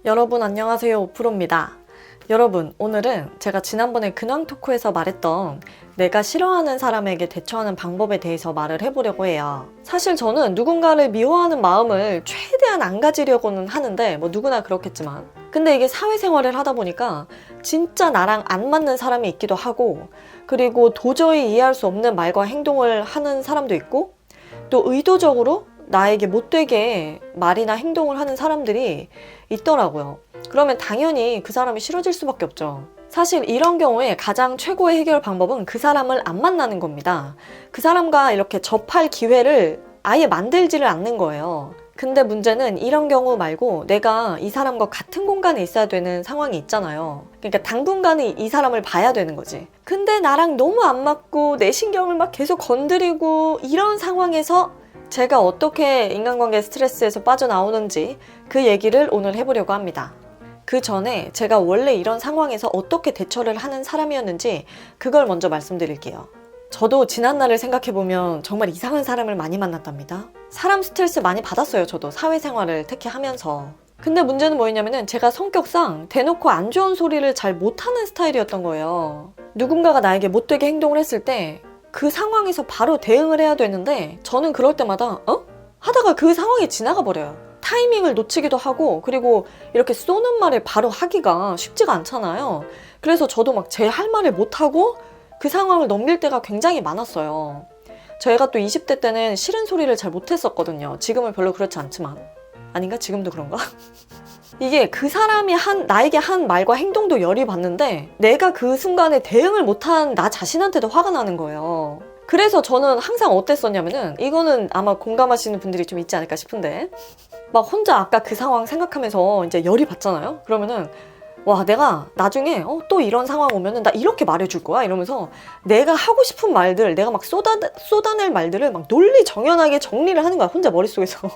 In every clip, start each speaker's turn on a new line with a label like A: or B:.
A: 여러분 안녕하세요, 오프로입니다. 여러분, 오늘은 제가 지난번에 근황 토크에서 말했던 내가 싫어하는 사람에게 대처하는 방법에 대해서 말을 해보려고 해요. 사실 저는 누군가를 미워하는 마음을 최대한 안 가지려고는 하는데 누구나 그렇겠지만, 근데 이게 사회생활을 하다 보니까 진짜 나랑 안 맞는 사람이 있기도 하고, 그리고 도저히 이해할 수 없는 말과 행동을 하는 사람도 있고, 또 의도적으로 나에게 못되게 말이나 행동을 하는 사람들이 있더라고요. 그러면 당연히 그 사람이 싫어질 수밖에 없죠. 사실 이런 경우에 가장 최고의 해결 방법은 그 사람을 안 만나는 겁니다. 그 사람과 이렇게 접할 기회를 아예 만들지를 않는 거예요. 근데 문제는 이런 경우 말고 내가 이 사람과 같은 공간에 있어야 되는 상황이 있잖아요. 그러니까 당분간은 이 사람을 봐야 되는 거지. 근데 나랑 너무 안 맞고 내 신경을 막 계속 건드리고 이런 상황에서 제가 어떻게 인간관계 스트레스에서 빠져나오는지 그 얘기를 오늘 해보려고 합니다. 그 전에 제가 원래 이런 상황에서 어떻게 대처를 하는 사람이었는지 그걸 먼저 말씀드릴게요. 저도 지난날을 생각해보면 정말 이상한 사람을 많이 만났답니다. 사람 스트레스 많이 받았어요. 저도 사회생활을 특히 하면서. 근데 문제는 뭐였냐면은 제가 성격상 대놓고 안 좋은 소리를 잘 못하는 스타일이었던 거예요. 누군가가 나에게 못되게 행동을 했을 때 그 상황에서 바로 대응을 해야 되는데 저는 그럴 때마다 하다가 그 상황이 지나가 버려요. 타이밍을 놓치기도 하고, 그리고 이렇게 쏘는 말을 바로 하기가 쉽지가 않잖아요. 그래서 저도 막 제 할 말을 못하고 그 상황을 넘길 때가 굉장히 많았어요. 저희가 또 20대 때는 싫은 소리를 잘 못했었거든요. 지금은 별로 그렇지 않지만. 아닌가? 지금도 그런가? 이게 그 사람이 나에게 한 말과 행동도 열이 받는데 내가 그 순간에 대응을 못한 나 자신한테도 화가 나는 거예요. 그래서 저는 항상 어땠었냐면은, 이거는 아마 공감하시는 분들이 좀 있지 않을까 싶은데, 막 혼자 아까 그 상황 생각하면서 이제 열이 받잖아요? 그러면은 와, 내가 나중에 또 이런 상황 오면은 나 이렇게 말해줄 거야 이러면서 내가 하고 싶은 말들, 내가 막 쏟아낼 말들을 막 논리정연하게 정리를 하는 거야, 혼자 머릿속에서.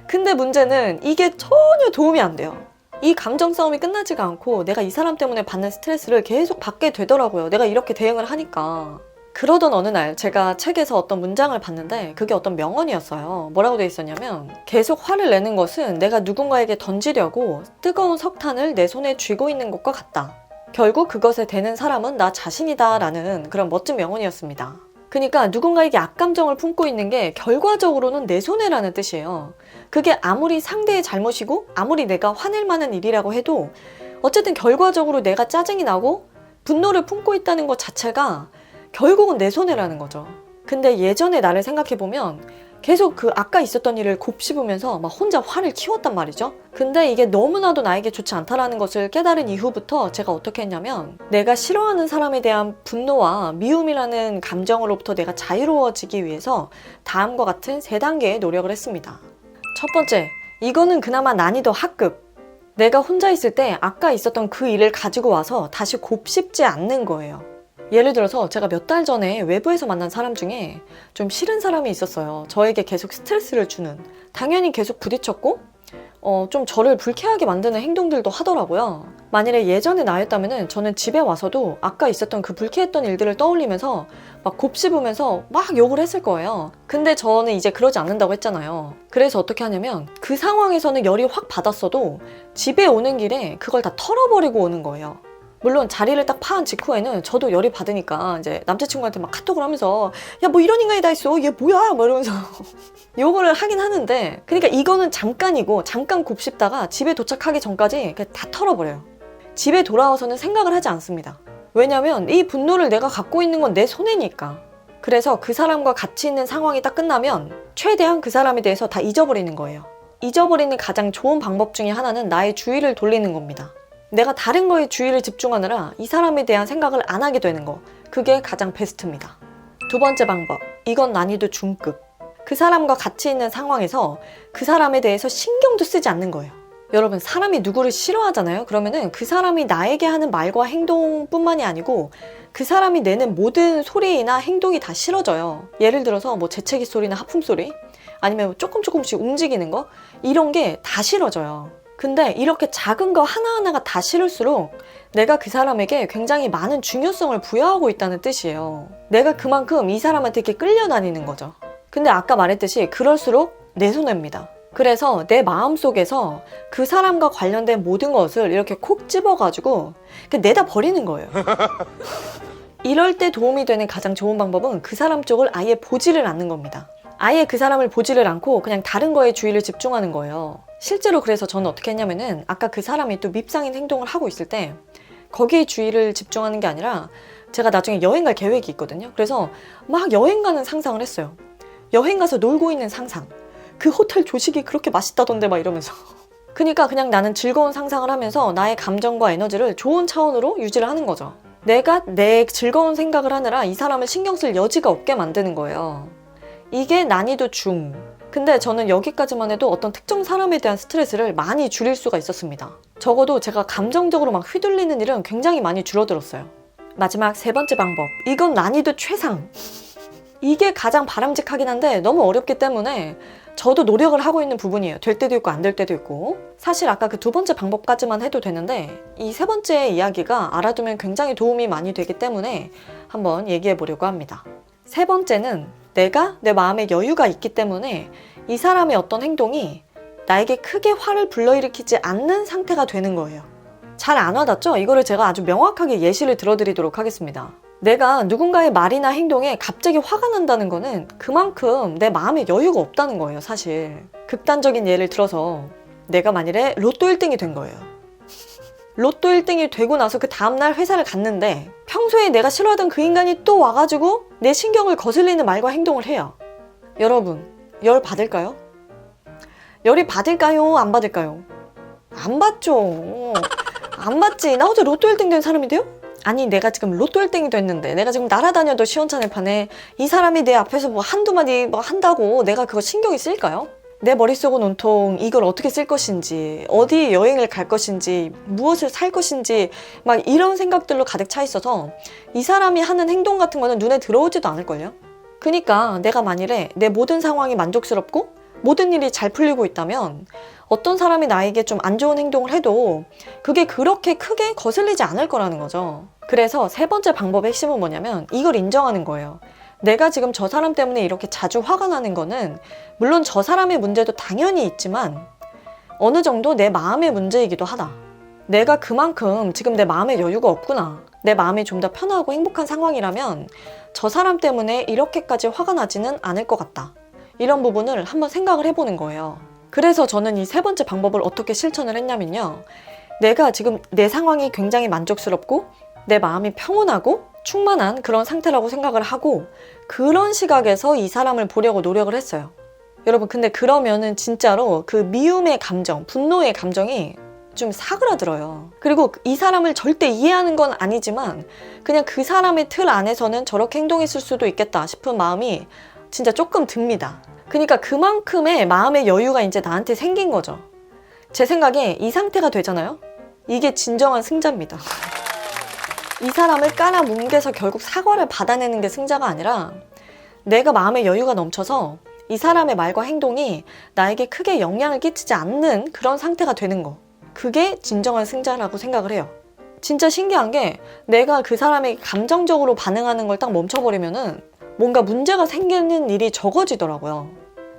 A: 근데 문제는 이게 전혀 도움이 안 돼요. 이 감정 싸움이 끝나지가 않고 내가 이 사람 때문에 받는 스트레스를 계속 받게 되더라고요. 내가 이렇게 대응을 하니까. 그러던 어느 날 제가 책에서 어떤 문장을 봤는데 그게 어떤 명언이었어요. 뭐라고 돼 있었냐면, 계속 화를 내는 것은 내가 누군가에게 던지려고 뜨거운 석탄을 내 손에 쥐고 있는 것과 같다. 결국 그것에 대는 사람은 나 자신이다 라는 그런 멋진 명언이었습니다. 그러니까 누군가에게 악감정을 품고 있는 게 결과적으로는 내 손해라는 뜻이에요. 그게 아무리 상대의 잘못이고 아무리 내가 화낼 만한 일이라고 해도 어쨌든 결과적으로 내가 짜증이 나고 분노를 품고 있다는 것 자체가 결국은 내 손해라는 거죠. 근데 예전의 나를 생각해보면 계속 그 아까 있었던 일을 곱씹으면서 막 혼자 화를 키웠단 말이죠. 근데 이게 너무나도 나에게 좋지 않다라는 것을 깨달은 이후부터 제가 어떻게 했냐면, 내가 싫어하는 사람에 대한 분노와 미움이라는 감정으로부터 내가 자유로워지기 위해서 다음과 같은 3단계의 노력을 했습니다. 첫 번째, 이거는 그나마 난이도 하급. 내가 혼자 있을 때 아까 있었던 그 일을 가지고 와서 다시 곱씹지 않는 거예요. 예를 들어서 제가 몇 달 전에 외부에서 만난 사람 중에 좀 싫은 사람이 있었어요. 저에게 계속 스트레스를 주는. 당연히 계속 부딪혔고 좀 저를 불쾌하게 만드는 행동들도 하더라고요. 만일에 예전의 나였다면 저는 집에 와서도 아까 있었던 그 불쾌했던 일들을 떠올리면서 막 곱씹으면서 막 욕을 했을 거예요. 근데 저는 이제 그러지 않는다고 했잖아요. 그래서 어떻게 하냐면, 그 상황에서는 열이 확 받았어도 집에 오는 길에 그걸 다 털어버리고 오는 거예요. 물론 자리를 딱 파한 직후에는 저도 열이 받으니까 이제 남자친구한테 막 카톡을 하면서 야, 뭐 이런 인간이 다 있어, 얘 뭐야, 뭐 이러면서 욕을 하긴 하는데, 그러니까 이거는 잠깐이고, 잠깐 곱씹다가 집에 도착하기 전까지 그냥 다 털어버려요. 집에 돌아와서는 생각을 하지 않습니다. 왜냐면 이 분노를 내가 갖고 있는 건 내 손해니까. 그래서 그 사람과 같이 있는 상황이 딱 끝나면 최대한 그 사람에 대해서 다 잊어버리는 거예요. 잊어버리는 가장 좋은 방법 중에 하나는 나의 주의를 돌리는 겁니다. 내가 다른 거에 주의를 집중하느라 이 사람에 대한 생각을 안 하게 되는 거, 그게 가장 베스트입니다. 두 번째 방법, 이건 난이도 중급. 그 사람과 같이 있는 상황에서 그 사람에 대해서 신경도 쓰지 않는 거예요. 여러분, 사람이 누구를 싫어하잖아요. 그러면은 그 사람이 나에게 하는 말과 행동뿐만이 아니고 그 사람이 내는 모든 소리나 행동이 다 싫어져요. 예를 들어서 뭐 재채기 소리나 하품 소리, 아니면 조금씩 움직이는 거, 이런 게 다 싫어져요. 근데 이렇게 작은 거 하나하나가 다 싫을수록 내가 그 사람에게 굉장히 많은 중요성을 부여하고 있다는 뜻이에요. 내가 그만큼 이 사람한테 이렇게 끌려다니는 거죠. 근데 아까 말했듯이 그럴수록 내 손해입니다. 그래서 내 마음속에서 그 사람과 관련된 모든 것을 이렇게 콕 집어가지고 그냥 내다 버리는 거예요. 이럴 때 도움이 되는 가장 좋은 방법은 그 사람 쪽을 아예 보지를 않는 겁니다. 아예 그 사람을 보지를 않고 그냥 다른 거에 주의를 집중하는 거예요. 실제로 그래서 저는 어떻게 했냐면은 아까 그 사람이 또 밉상인 행동을 하고 있을 때 거기에 주의를 집중하는 게 아니라 제가 나중에 여행 갈 계획이 있거든요. 그래서 막 여행 가는 상상을 했어요. 여행 가서 놀고 있는 상상. 그 호텔 조식이 그렇게 맛있다던데 막 이러면서. 그러니까 그냥 나는 즐거운 상상을 하면서 나의 감정과 에너지를 좋은 차원으로 유지를 하는 거죠. 내가 내 즐거운 생각을 하느라 이 사람을 신경 쓸 여지가 없게 만드는 거예요. 이게 난이도 중. 근데 저는 여기까지만 해도 어떤 특정 사람에 대한 스트레스를 많이 줄일 수가 있었습니다. 적어도 제가 감정적으로 막 휘둘리는 일은 굉장히 많이 줄어들었어요. 마지막 세 번째 방법. 이건 난이도 최상. 이게 가장 바람직하긴 한데 너무 어렵기 때문에 저도 노력을 하고 있는 부분이에요. 될 때도 있고 안 될 때도 있고. 사실 아까 그 두 번째 방법까지만 해도 되는데 이 세 번째 이야기가 알아두면 굉장히 도움이 많이 되기 때문에 한번 얘기해 보려고 합니다. 세 번째는 내가 내 마음에 여유가 있기 때문에 이 사람의 어떤 행동이 나에게 크게 화를 불러일으키지 않는 상태가 되는 거예요. 잘 안 와닿죠? 이거를 제가 아주 명확하게 예시를 들어드리도록 하겠습니다. 내가 누군가의 말이나 행동에 갑자기 화가 난다는 거는 그만큼 내 마음에 여유가 없다는 거예요, 사실. 극단적인 예를 들어서 내가 만일에 로또 1등이 된 거예요. 로또 1등이 되고 나서 그 다음날 회사를 갔는데 평소에 내가 싫어하던 그 인간이 또 와가지고 내 신경을 거슬리는 말과 행동을 해요. 여러분, 열 받을까요? 열이 받을까요? 안 받을까요? 안 받죠. 안 받지. 나 어제 로또 1등 된 사람이 돼요? 아니, 내가 지금 로또 1등이 됐는데 내가 지금 날아다녀도 시원찮을 판에 이 사람이 내 앞에서 뭐 한두 마디 뭐 한다고 내가 그거 신경이 쓰일까요? 내 머릿속은 온통 이걸 어떻게 쓸 것인지, 어디 여행을 갈 것인지, 무엇을 살 것인지 막 이런 생각들로 가득 차 있어서 이 사람이 하는 행동 같은 거는 눈에 들어오지도 않을걸요? 그러니까 내가 만일에 내 모든 상황이 만족스럽고 모든 일이 잘 풀리고 있다면 어떤 사람이 나에게 좀 안 좋은 행동을 해도 그게 그렇게 크게 거슬리지 않을 거라는 거죠. 그래서 세 번째 방법의 핵심은 뭐냐면 이걸 인정하는 거예요. 내가 지금 저 사람 때문에 이렇게 자주 화가 나는 거는 물론 저 사람의 문제도 당연히 있지만 어느 정도 내 마음의 문제이기도 하다. 내가 그만큼 지금 내 마음에 여유가 없구나. 내 마음이 좀 더 편하고 행복한 상황이라면 저 사람 때문에 이렇게까지 화가 나지는 않을 것 같다. 이런 부분을 한번 생각을 해보는 거예요. 그래서 저는 이 세 번째 방법을 어떻게 실천을 했냐면요. 내가 지금 내 상황이 굉장히 만족스럽고 내 마음이 평온하고 충만한 그런 상태라고 생각을 하고 그런 시각에서 이 사람을 보려고 노력을 했어요. 여러분, 근데 그러면은 진짜로 그 미움의 감정, 분노의 감정이 좀 사그라들어요. 그리고 이 사람을 절대 이해하는 건 아니지만 그냥 그 사람의 틀 안에서는 저렇게 행동했을 수도 있겠다 싶은 마음이 진짜 조금 듭니다. 그러니까 그만큼의 마음의 여유가 이제 나한테 생긴 거죠. 제 생각에 이 상태가 되잖아요? 이게 진정한 승자입니다. 이 사람을 깔아뭉개서 결국 사과를 받아내는 게 승자가 아니라 내가 마음의 여유가 넘쳐서 이 사람의 말과 행동이 나에게 크게 영향을 끼치지 않는 그런 상태가 되는 거. 그게 진정한 승자라고 생각을 해요. 진짜 신기한 게 내가 그 사람에게 감정적으로 반응하는 걸 딱 멈춰버리면은 뭔가 문제가 생기는 일이 적어지더라고요.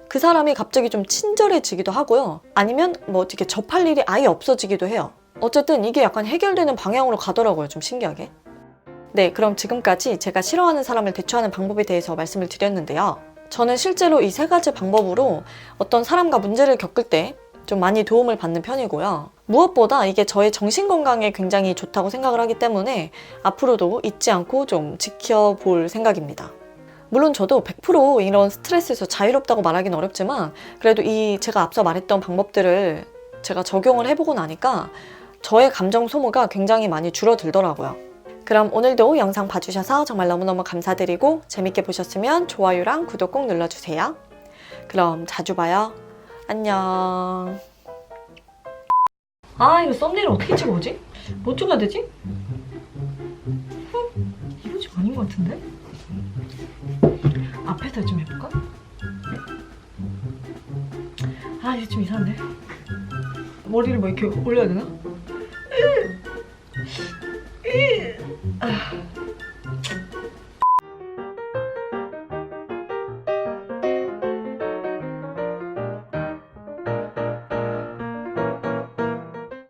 A: 그 사람이 갑자기 좀 친절해지기도 하고요. 아니면 뭐 어떻게 접할 일이 아예 없어지기도 해요. 어쨌든 이게 약간 해결되는 방향으로 가더라고요. 좀 신기하게. 네, 그럼 지금까지 제가 싫어하는 사람을 대처하는 방법에 대해서 말씀을 드렸는데요. 저는 실제로 이 세 가지 방법으로 어떤 사람과 문제를 겪을 때 좀 많이 도움을 받는 편이고요. 무엇보다 이게 저의 정신건강에 굉장히 좋다고 생각을 하기 때문에 앞으로도 잊지 않고 좀 지켜볼 생각입니다. 물론 저도 100% 이런 스트레스에서 자유롭다고 말하기는 어렵지만 그래도 이 제가 앞서 말했던 방법들을 제가 적용을 해보고 나니까 저의 감정 소모가 굉장히 많이 줄어들더라고요. 그럼 오늘도 영상 봐주셔서 정말 너무너무 감사드리고 재밌게 보셨으면 좋아요랑 구독 꼭 눌러주세요. 그럼 자주 봐요. 안녕. 아, 이거 썸네일 어떻게 찍어오지? 뭐 찍어야 되지? 이거 지금 아닌 것 같은데? 앞에서 좀 해볼까? 아, 이게 좀 이상한데? 머리를 뭐 이렇게 올려야 되나?